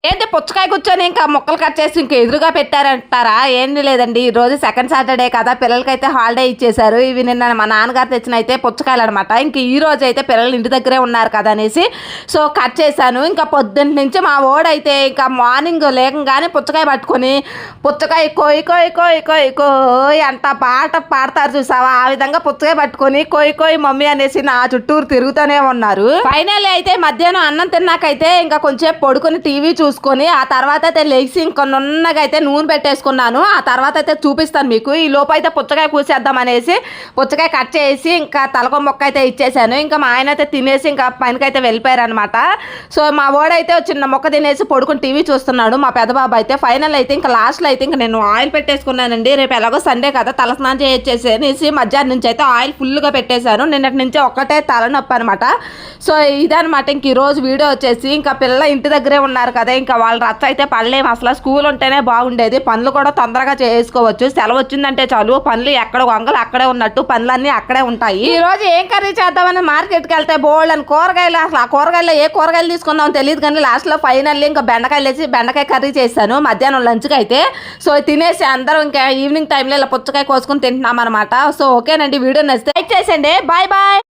ఏంటి పుచ్చకాయ కూర్చొని ఇంకా ముక్కలు కట్ చేసి ఇంకా ఎదురుగా పెట్టారంటారా? ఏంటి లేదండి, ఈరోజు సెకండ్ సాటర్డే కదా, పిల్లలకైతే హాలిడే ఇచ్చేశారు. ఇవి నిన్న మా నాన్నగారు తెచ్చిన అయితే పుచ్చకాయలు అనమాట. ఇంక ఈ రోజు అయితే పిల్లలు ఇంటి దగ్గరే ఉన్నారు కదా అనేసి సో కట్ చేశాను. ఇంకా పొద్దున్న నుంచి మా ఓడైతే ఇంకా మార్నింగ్ లేకంగానే పుచ్చకాయ పట్టుకొని పుచ్చకాయ కోయి కోయి కోయి కోయి కోయి అంట పాట పాడతారు చూసావా, ఆ విధంగా పుచ్చకాయ పట్టుకొని కోయి కోయి మమ్మీ అనేసి నా చుట్టూరు తిరుగుతూనే ఉన్నారు. ఫైనల్ అయితే మధ్యాహ్నం అన్నం తిన్నాకైతే ఇంకా కొంచెం పడుకొని టీవీ చూసుకొని ఆ తర్వాత అయితే లేచి ఇంకా నున్నగా అయితే నూనె పెట్టేసుకున్నాను. ఆ తర్వాత అయితే చూపిస్తాను మీకు. ఈ లోపు అయితే పుచ్చకాయ కూసేద్దాం అనేసి పుచ్చకాయ కట్ చేసి ఇంకా తలకొ మొక్క అయితే ఇచ్చేసాను. ఇంకా మా ఆయన అయితే తినేసి ఇంకా పైనకైతే వెళ్ళిపోయారు అనమాట. సో మా ఓడైతే చిన్న మొక్క తినేసి పడుకుని టీవీ చూస్తున్నాడు. మా పెద్ద బాబు అయితే ఫైనల్ అయితే ఇంకా లాస్ట్లో అయితే ఇంకా నేను ఆయిల్ పెట్టేసుకున్నానండి. రేపు ఎలాగో సండే కదా, తలస్నానం చేసేసి మధ్యాహ్నం నుంచి అయితే ఆయిల్ ఫుల్గా పెట్టేశాను. నిన్నటి నుంచి ఒక్కటే తలనొప్పి అనమాట. సో ఇదనమాట ఇంక ఈరోజు వీడియో వచ్చేసి. ఇంకా పిల్లల ఇంటి దగ్గరే ఉన్నారు కదా, ఇంకా వాళ్ళ రచ్చ అయితే పడలేము. అసలు స్కూల్ ఉంటేనే బాగుండేది, పనులు కూడా తొందరగా చేసుకోవచ్చు. సెలవు వచ్చిందంటే చాలు, పనులు ఎక్కడ వంగలు అక్కడే ఉన్నట్టు పనులన్నీ అక్కడే ఉంటాయి. ఈ రోజు ఏం కర్రీ చేద్దామని మార్కెట్కి వెళ్తే బోల్డ్ అని కూరగాయలు, అసలు ఆ కూరగాయలు ఏ కూరగాయలు తీసుకుందామని తెలియదు కానీ లాస్ట్లో ఫైనల్లీ ఇంకా బెండకాయలు వేసి బెండకాయ కర్రీ చేశాను మధ్యాహ్నం లంచ్కి అయితే. సో తినేసి అందరం ఇంకా ఈవినింగ్ టైంలో ఇలా పుచ్చకాయ కోసుకుని తింటున్నాం అనమాట. సో ఓకేనండి, వీడియో నచ్చితే లైక్ చేసేయండి. Bye bye.